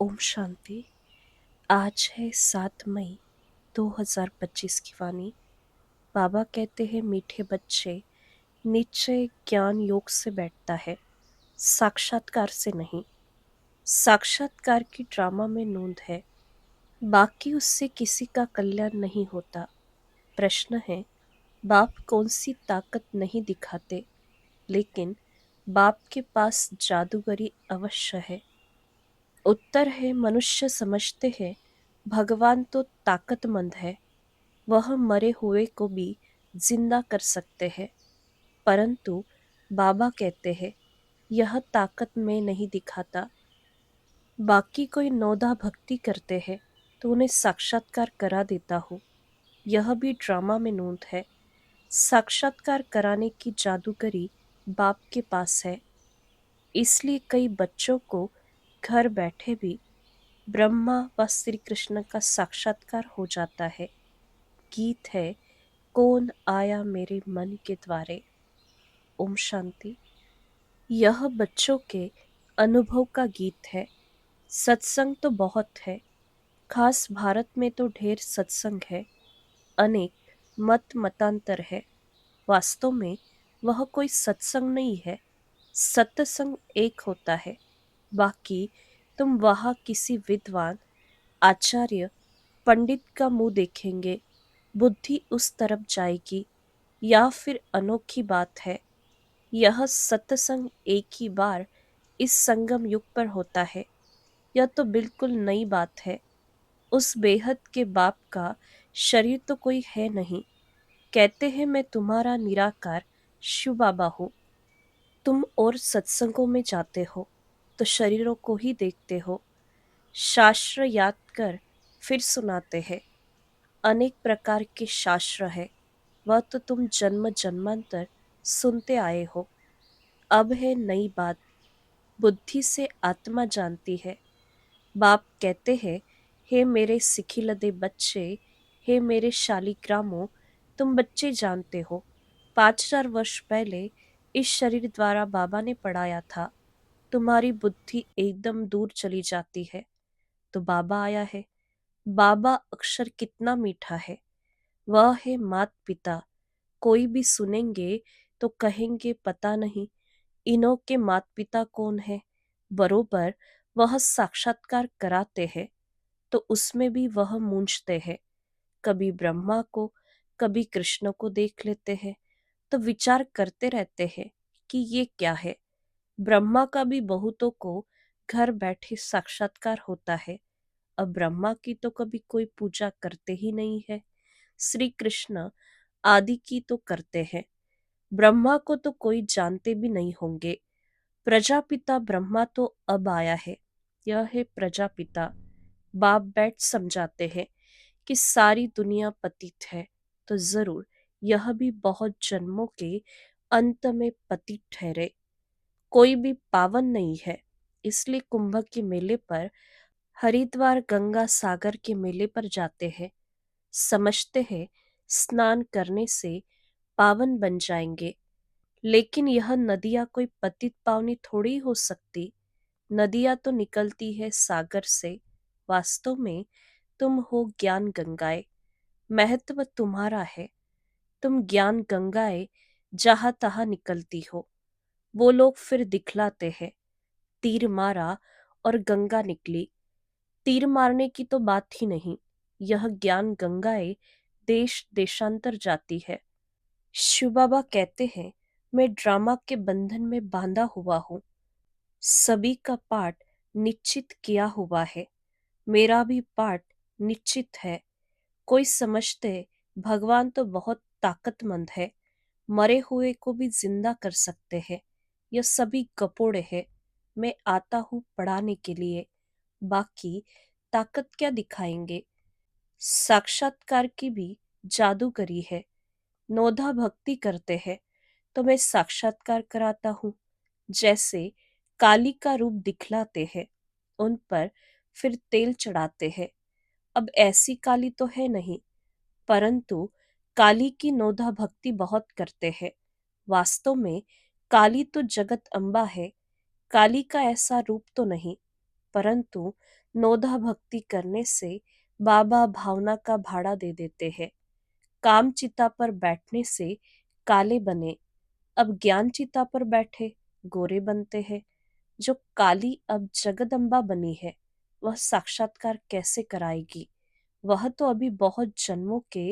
ओम शांति। आज है 7 मई 2025 की वाणी। बाबा कहते हैं मीठे बच्चे, निश्चय ज्ञान योग से बैठता है, साक्षात्कार से नहीं। साक्षात्कार की ड्रामा में नोंद है, बाकी उससे किसी का कल्याण नहीं होता। प्रश्न है, बाप कौन सी ताकत नहीं दिखाते, लेकिन बाप के पास जादूगरी अवश्य है। उत्तर है, मनुष्य समझते हैं भगवान तो ताकतमंद है, वह मरे हुए को भी जिंदा कर सकते हैं। परंतु बाबा कहते हैं यह ताकत मैं नहीं दिखाता। बाकी कोई नौदा भक्ति करते हैं तो उन्हें साक्षात्कार करा देता हूँ। यह भी ड्रामा में नोंद है। साक्षात्कार कराने की जादूगरी बाप के पास है। इसलिए कई बच्चों को घर बैठे भी ब्रह्मा व श्री कृष्ण का साक्षात्कार हो जाता है। गीत है, कौन आया मेरे मन के द्वारे। ओम शांति। यह बच्चों के अनुभव का गीत है। सत्संग तो बहुत है, खास भारत में तो ढेर सत्संग है। अनेक मत मतांतर है। वास्तव में वह कोई सत्संग नहीं है। सत्संग एक होता है। बाकी तुम वहाँ किसी विद्वान, आचार्य, पंडित का मुंह देखेंगे, बुद्धि उस तरफ जाएगी। या फिर अनोखी बात है, यह सत्संग एक ही बार इस संगम युग पर होता है। यह तो बिल्कुल नई बात है। उस बेहद के बाप का शरीर तो कोई है नहीं। कहते हैं मैं तुम्हारा निराकार शिव बाबा हूँ। तुम और सत्संगों में जाते हो तो शरीरों को ही देखते हो। शास्त्र याद कर फिर सुनाते हैं। अनेक प्रकार के शास्त्र है, वह तो तुम जन्म जन्मांतर सुनते आए हो। अब है नई बात, बुद्धि से आत्मा जानती है। बाप कहते हैं, हे मेरे सिखिलदे बच्चे, हे मेरे शालिग्रामों, तुम बच्चे जानते हो 5000 वर्ष पहले इस शरीर द्वारा बाबा ने पढ़ाया था। तुम्हारी बुद्धि एकदम दूर चली जाती है तो बाबा आया है। बाबा अक्षर कितना मीठा है, वह है मात पिता। कोई भी सुनेंगे तो कहेंगे पता नहीं इन्हों के माता पिता कौन है। बरोबर वह साक्षात्कार कराते हैं तो उसमें भी वह मूंझते हैं। कभी ब्रह्मा को, कभी कृष्ण को देख लेते हैं तो विचार करते रहते हैं कि ये क्या है। ब्रह्मा का भी बहुतों को घर बैठे साक्षात्कार होता है। अब ब्रह्मा की तो कभी कोई पूजा करते ही नहीं है। श्री कृष्ण आदि की तो करते हैं। ब्रह्मा को तो कोई जानते भी नहीं होंगे। प्रजापिता ब्रह्मा तो अब आया है, यह है प्रजापिता। बाप बैठ समझाते हैं कि सारी दुनिया पतित है तो जरूर यह भी बहुत जन्मों के अंत में पतित ठहरे। कोई भी पावन नहीं है। इसलिए कुंभ के मेले पर, हरिद्वार गंगा सागर के मेले पर जाते हैं। समझते हैं स्नान करने से पावन बन जाएंगे। लेकिन यह नदियाँ कोई पतित पावनी थोड़ी हो सकती। नदियाँ तो निकलती है सागर से। वास्तव में तुम हो ज्ञान गंगाएं। महत्व तुम्हारा है। तुम ज्ञान गंगाएं जहाँ तहाँ निकलती हो। वो लोग फिर दिखलाते हैं, तीर मारा और गंगा निकली। तीर मारने की तो बात ही नहीं। यह ज्ञान गंगाएं देश देशांतर जाती है। शिव बाबा कहते हैं, मैं ड्रामा के बंधन में बांधा हुआ हूँ। सभी का पाठ निश्चित किया हुआ है। मेरा भी पाठ निश्चित है। कोई समझते भगवान तो बहुत ताकतमंद है, मरे हुए को भी जिंदा कर सकते हैं। यह सभी कपोड़े हैं। मैं आता हूँ पढ़ाने के लिए। बाकी ताकत क्या दिखाएंगे। साक्षात्कार की भी जादूगरी है। नौधा भक्ति करते हैं तो मैं साक्षात्कार कराता हूँ। जैसे काली का रूप दिखलाते हैं, उन पर फिर तेल चढ़ाते हैं। अब ऐसी काली तो है नहीं, परंतु काली की नौधा भक्ति बहुत करते हैं। वास्तव में काली तो जगत अम्बा है। काली का ऐसा रूप तो नहीं, परंतु नोधा भक्ति करने से बाबा भावना का भाड़ा दे देते हैं। काम चिता पर बैठने से काले बने, अब ज्ञान चिता पर बैठे गोरे बनते हैं। जो काली अब जगदम्बा बनी है, वह साक्षात्कार कैसे कराएगी? वह तो अभी बहुत जन्मों के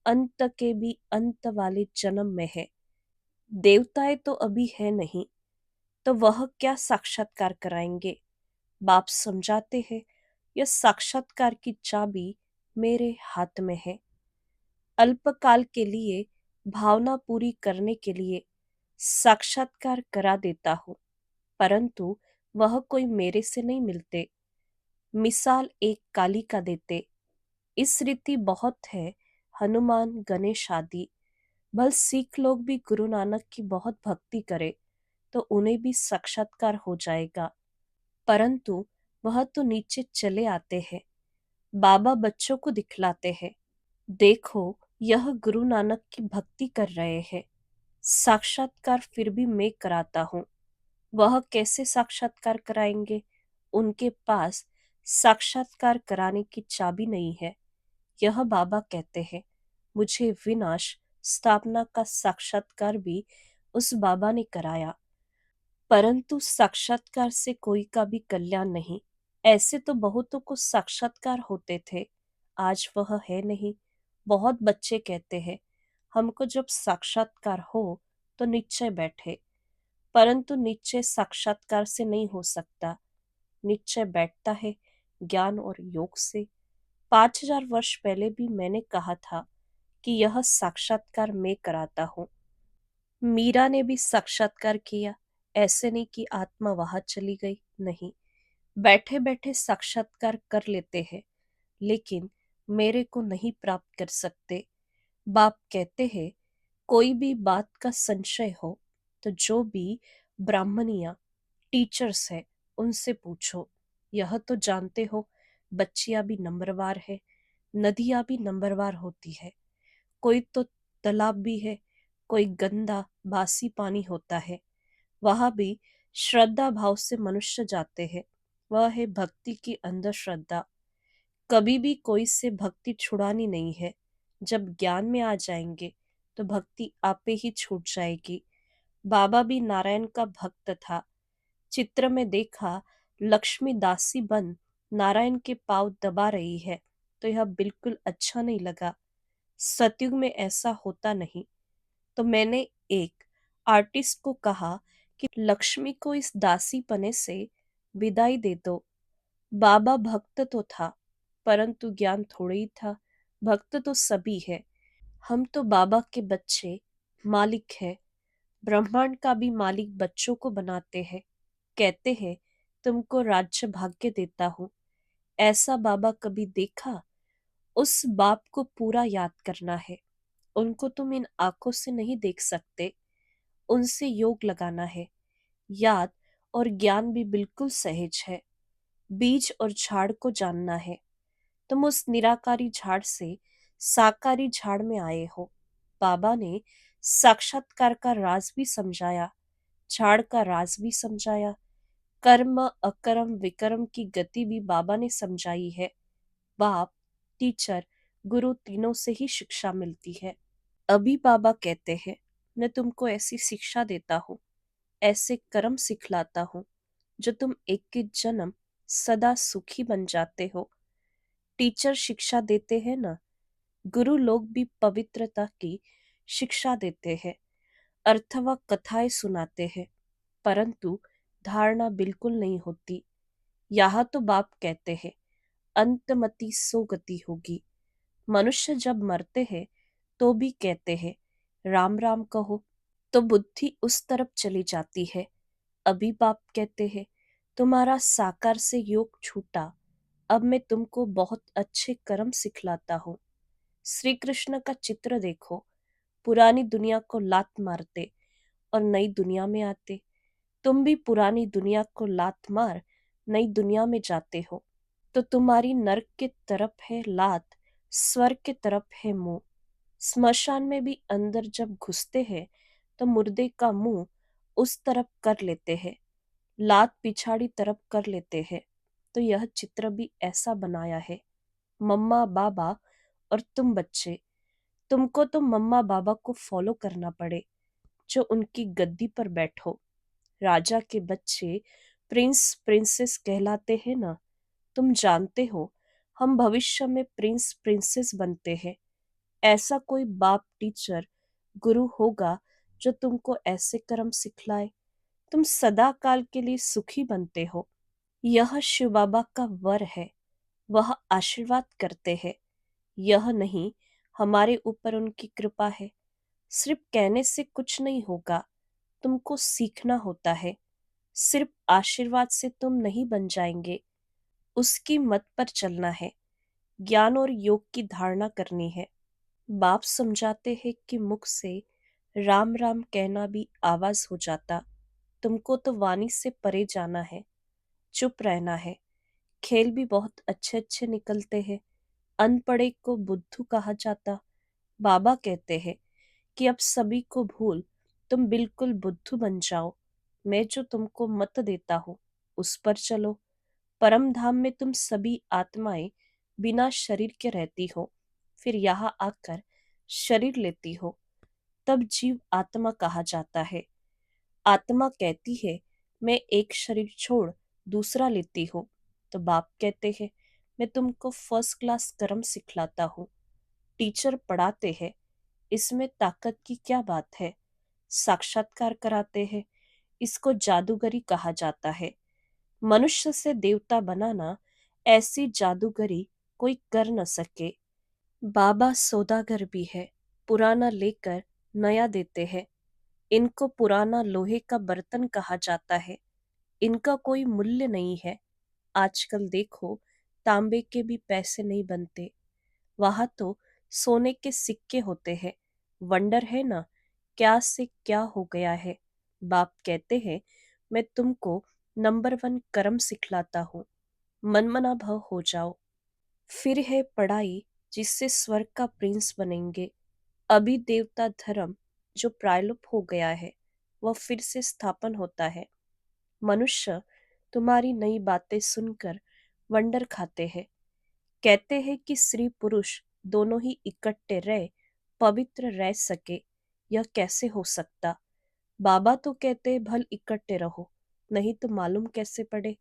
अंत के भी अंत वाले जन्म में है। देवताएं तो अभी है नहीं, तो वह क्या साक्षात्कार कराएंगे? बाप समझाते हैं, यह साक्षात्कार की चाबी मेरे हाथ में है। अल्पकाल के लिए भावना पूरी करने के लिए साक्षात्कार करा देता हूँ, परंतु वह कोई मेरे से नहीं मिलते। मिसाल एक काली का देते, इस रीति बहुत है, हनुमान गणेश आदि। भल सिख लोग भी गुरु नानक की बहुत भक्ति करे तो उन्हें भी साक्षात्कार हो जाएगा, परंतु वह तो नीचे चले आते हैं। बाबा बच्चों को दिखलाते हैं, देखो यह गुरु नानक की भक्ति कर रहे हैं। साक्षात्कार फिर भी मैं कराता हूँ। वह कैसे साक्षात्कार कराएंगे? उनके पास साक्षात्कार कराने की चाबी नहीं है। यह बाबा कहते हैं, मुझे विनाश स्थापना का साक्षात्कार भी उस बाबा ने कराया, परंतु साक्षात्कार से कोई का भी कल्याण नहीं। ऐसे तो बहुतों को साक्षात्कार होते थे, आज वह है नहीं। बहुत बच्चे कहते हैं, हमको जब साक्षात्कार हो तो निश्चय बैठे, परंतु निश्चय साक्षात्कार से नहीं हो सकता। निश्चय बैठता है ज्ञान और योग से। 5000 वर्ष पहले भी मैंने कहा था कि यह साक्षात्कार मैं कराता हूँ। मीरा ने भी साक्षात्कार किया, ऐसे नहीं कि आत्मा वहां चली गई, नहीं। बैठे बैठे साक्षात्कार कर लेते हैं, लेकिन मेरे को नहीं प्राप्त कर सकते। बाप कहते हैं, कोई भी बात का संशय हो तो जो भी ब्राह्मणिया टीचर्स है उनसे पूछो। यह तो जानते हो, बच्चियां भी नंबरवार है, नदियां भी नंबरवार होती है। कोई तो तालाब भी है, कोई गंदा बासी पानी होता है, वहां भी श्रद्धा भाव से मनुष्य जाते हैं। वह है भक्ति की अंधश्रद्धा श्रद्धा। कभी भी कोई से भक्ति छुड़ानी नहीं है। जब ज्ञान में आ जाएंगे तो भक्ति आपे ही छूट जाएगी। बाबा भी नारायण का भक्त था। चित्र में देखा, लक्ष्मी दासी बन नारायण के पांव दबा रही है, तो यह बिल्कुल अच्छा नहीं लगा। सतयुग में ऐसा होता नहीं। तो मैंने एक आर्टिस्ट को कहा कि लक्ष्मी को इस दासी पने से विदाई दे दो। बाबा भक्त तो था, परंतु ज्ञान थोड़े ही था। भक्त तो सभी है। हम तो बाबा के बच्चे, मालिक है। ब्रह्मांड का भी मालिक बच्चों को बनाते हैं। कहते हैं, तुमको राज्य भाग्य देता हूँ। ऐसा बाबा कभी देखा? उस बाप को पूरा याद करना है। उनको तुम इन आंखों से नहीं देख सकते, उनसे योग लगाना है। याद और ज्ञान भी बिल्कुल सहज है। बीज और झाड़ को जानना है। तुम उस निराकारी झाड़ से साकारी झाड़ में आए हो। बाबा ने साक्षात्कार का राज भी समझाया, झाड़ का राज भी समझाया। कर्म अकर्म विकर्म की गति भी बाबा ने समझाई है। बाप, टीचर, गुरु तीनों से ही शिक्षा मिलती है। अभी बाबा कहते हैं, मैं तुमको ऐसी शिक्षा देता हूँ, ऐसे कर्म सिखलाता हूँ, जो तुम एक एक जन्म सदा सुखी बन जाते हो। टीचर शिक्षा देते हैं ना, गुरु लोग भी पवित्रता की शिक्षा देते हैं, अथवा कथाएं सुनाते हैं, परंतु धारणा बिल्कुल नहीं होती। यहाँ तो बाप कहते हैं, अंतमति सो गति होगी। मनुष्य जब मरते हैं तो भी कहते हैं, राम राम कहो, तो बुद्धि उस तरफ चली जाती है। अभी बाप कहते हैं, तुम्हारा साकार से योग छूटा, अब मैं तुमको बहुत अच्छे कर्म सिखलाता हूँ। श्री कृष्ण का चित्र देखो, पुरानी दुनिया को लात मारते और नई दुनिया में आते। तुम भी पुरानी दुनिया को लात मार नई दुनिया में जाते हो। तो तुम्हारी नरक की तरफ है लात, स्वर्ग की तरफ है मुंह। स्मशान में भी अंदर जब घुसते हैं तो मुर्दे का मुंह उस तरफ कर लेते हैं, लात पिछाड़ी तरफ कर लेते हैं। तो यह चित्र भी ऐसा बनाया है। मम्मा बाबा और तुम बच्चे। तुमको तो मम्मा बाबा को फॉलो करना पड़े, जो उनकी गद्दी पर बैठो। राजा के बच्चे प्रिंस प्रिंसेस कहलाते हैं ना। तुम जानते हो, हम भविष्य में प्रिंस प्रिंसेस बनते हैं। ऐसा कोई बाप टीचर गुरु होगा जो तुमको ऐसे कर्म सिखलाए। तुम सदा काल के लिए सुखी बनते हो। यह शिव बाबा का वर है। वह आशीर्वाद करते हैं। यह नहीं, हमारे ऊपर उनकी कृपा है। सिर्फ कहने से कुछ नहीं होगा, तुमको सीखना होता है। सिर्फ आशीर्वाद से तुम नहीं बन जाएंगे, उसकी मत पर चलना है। ज्ञान और योग की धारणा करनी है। बाप समझाते हैं कि मुख से राम राम कहना भी आवाज हो जाता। तुमको तो वाणी से परे जाना है, चुप रहना है। खेल भी बहुत अच्छे अच्छे निकलते हैं। अनपढ़े को बुद्धू कहा जाता। बाबा कहते हैं कि अब सभी को भूल तुम बिल्कुल बुद्धू बन जाओ। मैं जो तुमको मत देता हूँ, उस पर चलो। परम धाम में तुम सभी आत्माएं बिना शरीर के रहती हो, फिर यहाँ आकर शरीर लेती हो, तब जीव आत्मा कहा जाता है। आत्मा कहती है, मैं एक शरीर छोड़ दूसरा लेती हूँ। तो बाप कहते हैं, मैं तुमको फर्स्ट क्लास कर्म सिखलाता हूँ। टीचर पढ़ाते हैं, इसमें ताकत की क्या बात है। साक्षात्कार कराते हैं, इसको जादूगरी कहा जाता है। मनुष्य से देवता बनाना, ऐसी जादूगरी कोई कर न सके। बाबा सौदागर भी है। पुराना लेकर नया देते हैं। इनको पुराना लोहे का बर्तन कहा जाता है। इनका कोई मूल्य नहीं है। आजकल देखो, तांबे के भी पैसे नहीं बनते। वहां तो सोने के सिक्के होते हैं। वंडर है ना, क्या से क्या हो गया है। बाप कहते हैं, मैं तुमको नंबर वन कर्म सिखलाता हूँ। मनमना भव हो जाओ। फिर है पढ़ाई, जिससे स्वर्ग का प्रिंस बनेंगे। अभी देवता धर्म जो प्रायलुप हो गया है, वह फिर से स्थापन होता है। मनुष्य तुम्हारी नई बातें सुनकर वंडर खाते हैं। कहते हैं कि स्त्री पुरुष दोनों ही इकट्ठे रह पवित्र रह सके। यह कैसे हो सकता। बाबा तो कहते हैं, भल इकट्ठे रहो, नहीं तो मालूम कैसे पड़े।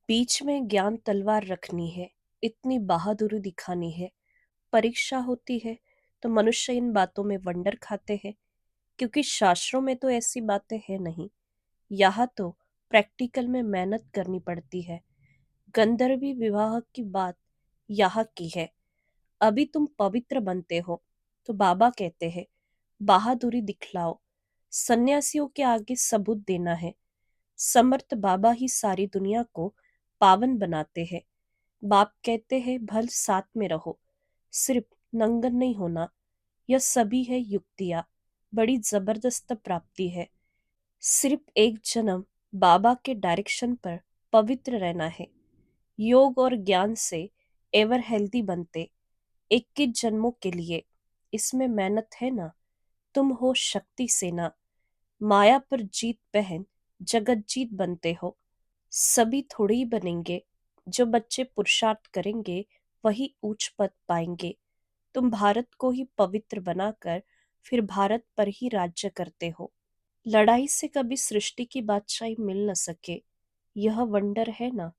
बीच में ज्ञान तलवार रखनी है, इतनी बहादुरी दिखानी है। परीक्षा होती है तो मनुष्य इन बातों में वंडर खाते हैं, क्योंकि शास्त्रों में तो ऐसी बातें हैं नहीं। यहाँ तो प्रैक्टिकल में मेहनत करनी पड़ती है। गंधर्वी विवाह की बात यहाँ की है। अभी तुम पवित्र बनते हो, तो बाबा कहते हैं, बहादुरी दिखलाओ। सन्यासियों के आगे सबूत देना है। समर्थ बाबा ही सारी दुनिया को पावन बनाते हैं। बाप कहते हैं, भल साथ में रहो, सिर्फ नंगन नहीं होना। यह सभी है युक्तियाँ, बड़ी जबरदस्त प्राप्ति है। सिर्फ एक जन्म बाबा के डायरेक्शन पर पवित्र रहना है। योग और ज्ञान से एवर हेल्दी बनते, 21 जन्मों के लिए। इसमें मेहनत है ना। तुम हो शक्ति सेना, माया पर जीत पहन जगत जीत बनते हो। सभी थोड़े ही बनेंगे। जो बच्चे पुरुषार्थ करेंगे वही उच्च पद पाएंगे। तुम भारत को ही पवित्र बनाकर फिर भारत पर ही राज्य करते हो। लड़ाई से कभी सृष्टि की बादशाही मिल न सके, यह वंडर है ना।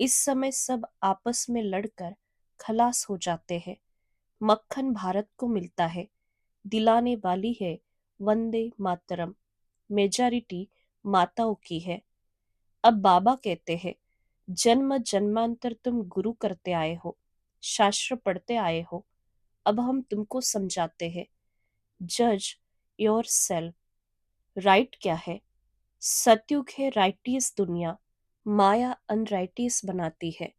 इस समय सब आपस में लड़कर खलास हो जाते हैं। मक्खन भारत को मिलता है। दिलाने वाली है वंदे मातरम। मेजॉरिटी माताओं की है। अब बाबा कहते हैं, जन्म जन्मांतर तुम गुरु करते आए हो, शास्त्र पढ़ते आए हो। अब हम तुमको समझाते हैं। जज योर सेल्फ। राइट क्या है। सतयुग है राइटियस दुनिया, माया अनराइटियस बनाती है।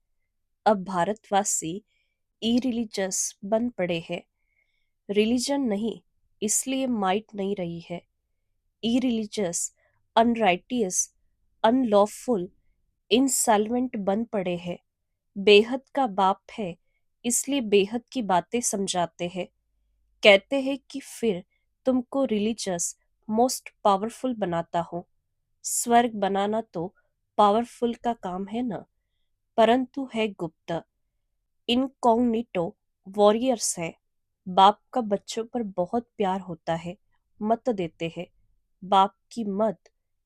अब भारतवासी ई रिलीजियस बन पड़े हैं। रिलीजन नहीं, इसलिए माइट नहीं रही है। ई रिलीजियस, अनराइटियस, अनलॉफुल, इंसॉल्वेंट बन पड़े हैं। बेहद का बाप है, इसलिए बेहद की बातें समझाते हैं। कहते हैं कि फिर तुमको रिलीजियस मोस्ट पावरफुल बनाता हूँ। स्वर्ग बनाना तो पावरफुल का काम है ना। परंतु है गुप्त, इनकॉग्निटो वॉरियर्स है। बाप का बच्चों पर बहुत प्यार होता है, मत देते हैं। बाप की मत,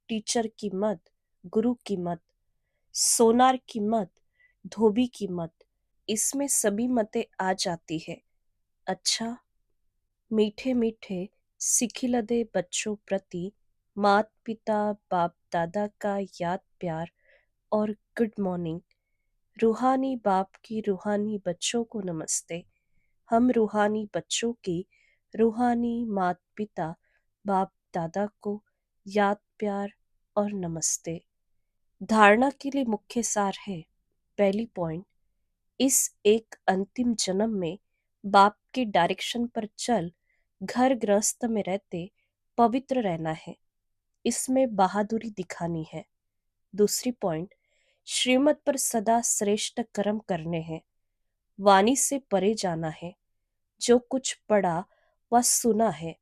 टीचर की मत, गुरु की मत, सोनार की मत, धोबी की मत, इसमें सभी मतें आ जाती है। अच्छा, मीठे मीठे सिखिलदे बच्चों प्रति मात पिता बाप दादा का याद प्यार और गुड मॉर्निंग। रूहानी बाप की रूहानी बच्चों को नमस्ते। हम रूहानी बच्चों की रूहानी मात पिता बाप दादा को याद प्यार और नमस्ते। धारणा के लिए मुख्य सार है। पहली पॉइंट, इस एक अंतिम जन्म में बाप के डायरेक्शन पर चल घर गृहस्थ में रहते पवित्र रहना है, इसमें बहादुरी दिखानी है। दूसरी पॉइंट, श्रीमत पर सदा श्रेष्ठ कर्म करने हैं, वाणी से परे जाना है। जो कुछ पढ़ा व सुना है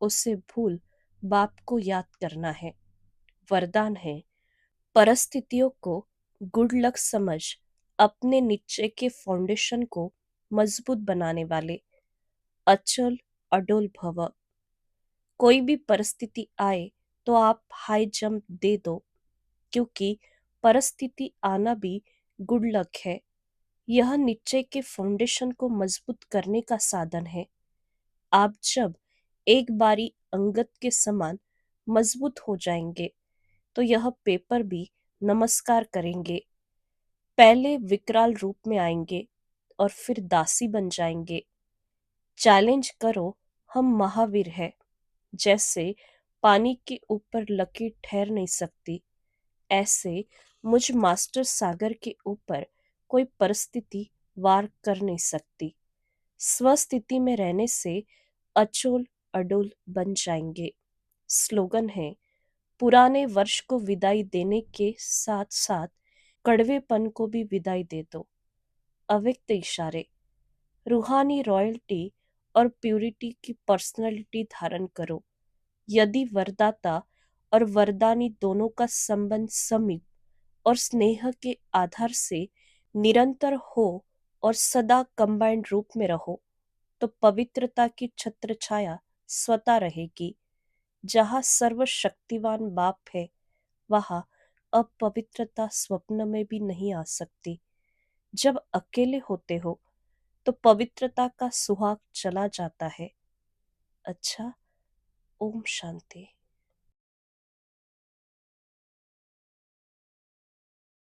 उसे भूल बाप को याद करना है। वरदान है, परिस्थितियों को गुड लक समझ अपने नीचे के फाउंडेशन को मजबूत बनाने वाले। अचल अडोल भव। कोई भी परिस्थिति आए तो आप हाई जंप दे दो, क्योंकि परिस्थिति आना भी गुड लक है। यह नीचे के फाउंडेशन को मजबूत करने का साधन है। आप जब एक बारी अंगद के समान मजबूत हो जाएंगे तो यह पेपर भी नमस्कार करेंगे। पहले विकराल रूप में आएंगे और फिर दासी बन जाएंगे। चैलेंज करो, हम महावीर हैं। जैसे पानी के ऊपर लकीर ठहर नहीं सकती, ऐसे मुझ मास्टर सागर के ऊपर कोई परिस्थिति वार कर नहीं सकती। स्वस्थिति में रहने से अचोल अडोल बन जाएंगे। स्लोगन है, पुराने वर्ष को विदाई देने के साथ साथ कड़वेपन को भी विदाई दे दो। अव्यक्त इशारे, रूहानी रॉयल्टी और प्यूरिटी की पर्सनालिटी धारण करो। यदि वरदाता और वरदानी दोनों का संबंध समीप और स्नेह के आधार से निरंतर हो और सदा कंबाइंड रूप में रहो, तो पवित्रता की छत्र छाया स्वतः रहेगी। जहाँ सर्वशक्तिवान बाप है, वहाँ अपवित्रता स्वप्न में भी नहीं आ सकती। जब अकेले होते हो तो पवित्रता का सुहाग चला जाता है। अच्छा, ओम शांति।